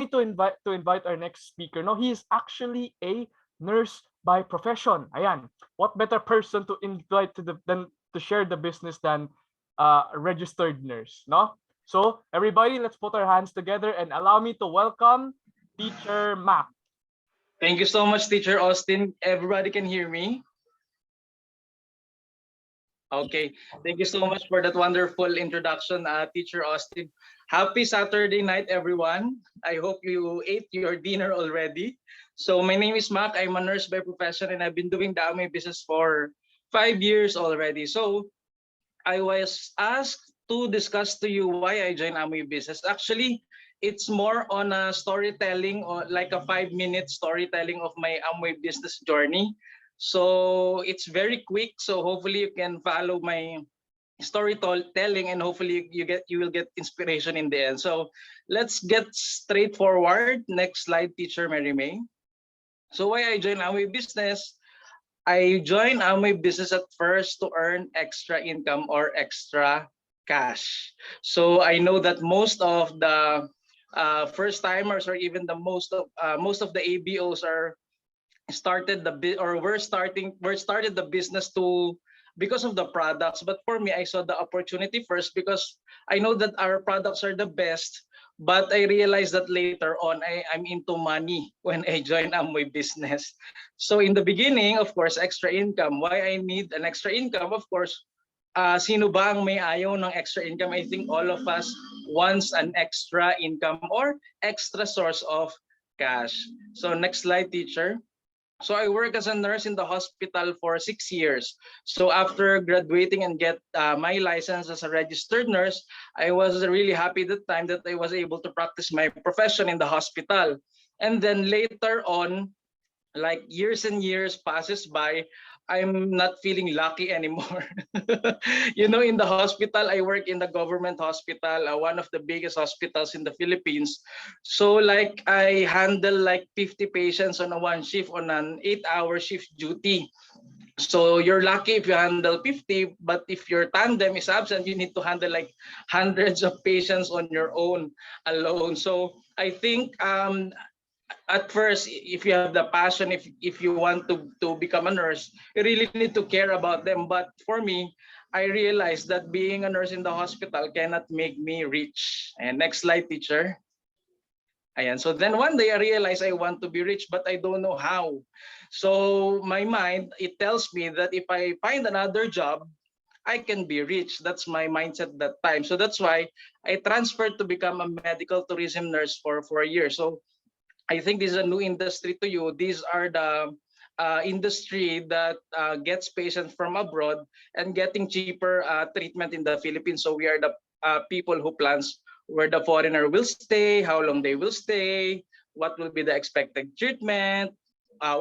me to invite our next speaker. No, he is actually a nurse by profession. Ayan, what better person to invite than to share the business than a registered nurse, no? So everybody, let's put our hands together and allow me to welcome Teacher Mac. Thank you so much, Teacher Austin. Everybody can hear me? Okay, thank you so much for that wonderful introduction, Teacher Austin. Happy Saturday night, everyone. I hope you ate your dinner already. So my name is Mac. I'm a nurse by profession, and I've been doing the Amway business for 5 years already. So I was asked to discuss to you why I joined Amway business. Actually, it's more on a storytelling, or like a 5-minute storytelling of my Amway business journey. So it's very quick. So hopefully you can follow my storytelling, and hopefully you will get inspiration in the end. So let's get straightforward. Next slide, Teacher Mary May. So why I joined Amway business? I joined Amway business at first to earn extra income or extra cash. So I know that most of the first timers, or even the most of the ABOs are started we're started the business to because of the products. But for me, I saw the opportunity first because I know that our products are the best. But I realized that later on, I'm into money when I joined Amway business. So in the beginning, of course, extra income. Why I need an extra income? Of course, sino ba ang may ayaw ng extra income? I think all of us wants an extra income or extra source of cash. So next slide, teacher. So I work as a nurse in the hospital for 6 years. So after graduating and get my license as a registered nurse, I was really happy that time that I was able to practice my profession in the hospital. And then later on, like years and years passes by, I'm not feeling lucky anymore. In the hospital, I work in the government hospital, one of the biggest hospitals in the Philippines. So like I handle like 50 patients on a one shift on an 8-hour shift duty. So you're lucky if you handle 50, but if your tandem is absent, you need to handle like hundreds of patients on your own alone. So I think at first, if you have the passion, if you want to become a nurse, you really need to care about them. But for me, I realized that being a nurse in the hospital cannot make me rich. And next slide, teacher. Ayan. So then one day I realized I want to be rich, but I don't know how. So my mind, it tells me that if I find another job, I can be rich. That's my mindset that time. So that's why I transferred to become a medical tourism nurse for 4 years. So I think this is a new industry to you. These are the industry that gets patients from abroad and getting cheaper treatment in the Philippines. So we are the people who plans where the foreigner will stay, how long they will stay, what will be the expected treatment,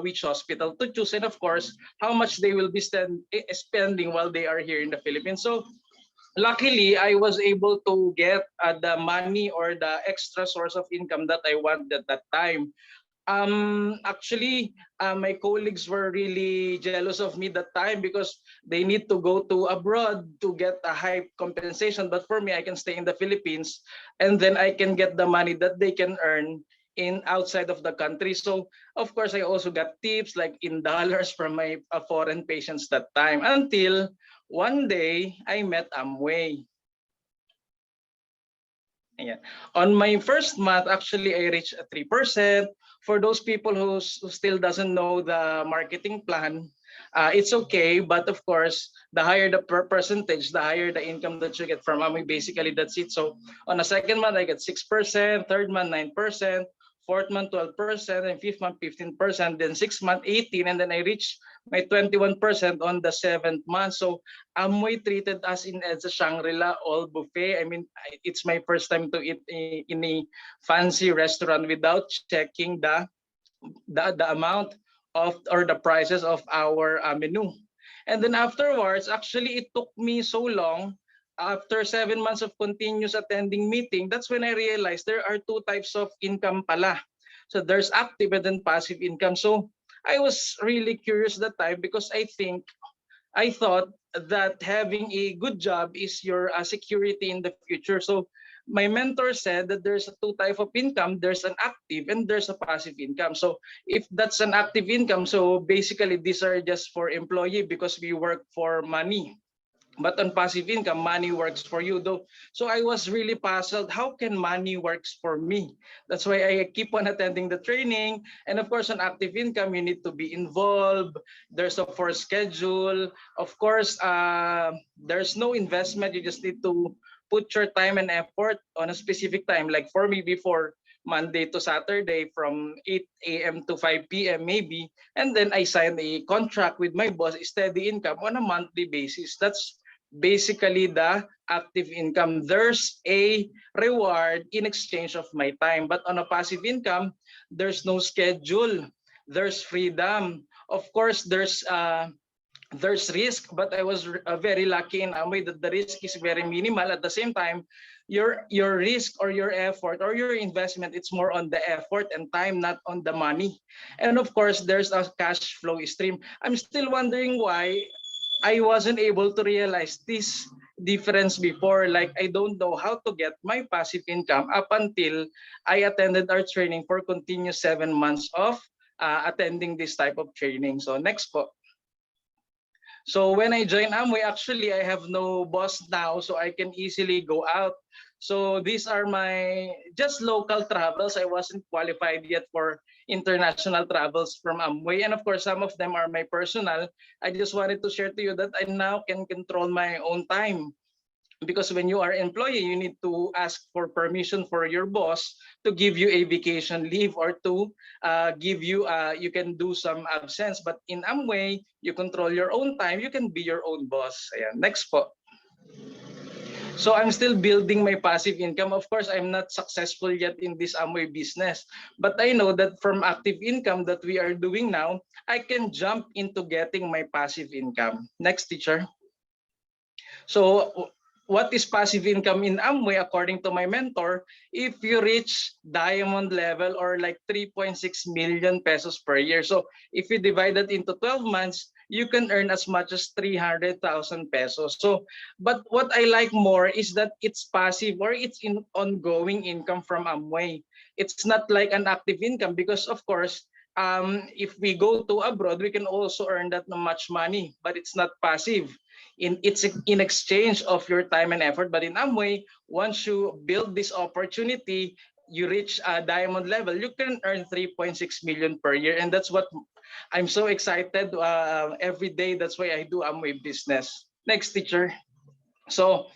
which hospital to choose, and of course, how much they will be spending while they are here in the Philippines. So luckily, I was able to get the money or the extra source of income that I wanted at that time. Actually, my colleagues were really jealous of me that time because they need to go to abroad to get a high compensation. But for me, I can stay in the Philippines, and then I can get the money that they can earn in outside of the country. So of course, I also got tips like in dollars from my foreign patients that time, until one day I met Amway. Yeah. On my first month, actually, I reached 3%. For those people who still doesn't know the marketing plan, it's okay. But of course, the higher the percentage, the higher the income that you get from Amway. Basically, that's it. So on the second month, I get 6%, third month, 9%, fourth month 12%, and fifth month 15%, then sixth month 18%, and then I reached my 21% on the seventh month. So Amway treated us as a Shangri-La all buffet. I mean, it's my first time to eat in a fancy restaurant without checking the amount of or the prices of our menu. And then afterwards, actually, it took me so long. After 7 months of continuous attending meeting, that's when I realized there are two types of income pala. So there's active and then passive income. So I was really curious that time because I thought that having a good job is your security in the future. So my mentor said that there's a two type of income. There's an active and there's a passive income. So if that's an active income, so basically these are just for employee because we work for money. But on passive income, money works for you though. So I was really puzzled. How can money works for me? That's why I keep on attending the training. And of course, on active income, you need to be involved. There's a forced schedule. Of course, there's no investment. You just need to put your time and effort on a specific time. Like for me before, Monday to Saturday from 8 a.m. to 5 p.m. maybe. And then I signed a contract with my boss, steady income on a monthly basis. That's basically the active income. There's a reward in exchange of my time. But on a passive income, there's no schedule. There's freedom. Of course, there's risk, but I was very lucky in Amway that the risk is very minimal. At the same time, your risk or your effort or your investment, it's more on the effort and time, not on the money. And of course, there's a cash flow stream. I'm still wondering why I wasn't able to realize this difference before. Like I don't know how to get my passive income up until I attended our training for continuous 7 months of attending this type of training. So next po. So when I joined Amway, actually I have no boss now, so I can easily go out. So these are my just local travels. I wasn't qualified yet for international travels from Amway. And of course, some of them are my personal. I just wanted to share to you that I now can control my own time, because when you are employee, you need to ask for permission for your boss to give you a vacation leave or to give you you can do some absence. But in Amway, you control your own time, you can be your own boss. Ayan. Next po. So I'm still building my passive income. Of course, I'm not successful yet in this Amway business, but I know that from active income that we are doing now, I can jump into getting my passive income. Next, teacher. So what is passive income in Amway? According to my mentor, if you reach diamond level or like 3.6 million pesos per year. So if you divide that into 12 months, you can earn as much as 300,000 pesos. So, but what I like more is that it's passive or it's in ongoing income from Amway. It's not like an active income because of course, if we go to abroad, we can also earn that much money, but it's not passive. It's in exchange of your time and effort. But in Amway, once you build this opportunity, you reach a diamond level, you can earn 3.6 million per year. And that's what I'm so excited every day. That's why I do Amway business. Next, teacher. So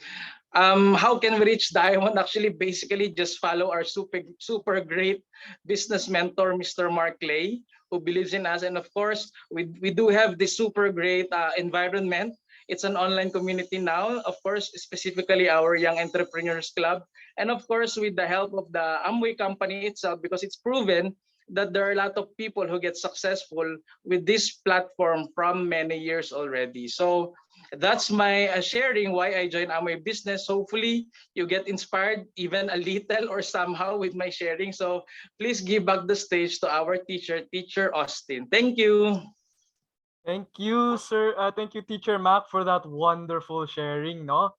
how can we reach diamond? Actually, basically just follow our super great business mentor, Mr. Mark Lay, who believes in us. And of course, we do have this super great environment. It's an online community now, of course, specifically our Young Entrepreneurs Club. And of course, with the help of the Amway company itself, because it's proven that there are a lot of people who get successful with this platform from many years already. So that's my sharing why I joined Amway business. Hopefully you get inspired even a little or somehow with my sharing. So please give back the stage to our teacher, Teacher Austin. Thank you. Thank you, sir. Thank you, Teacher Mac, for that wonderful sharing. No,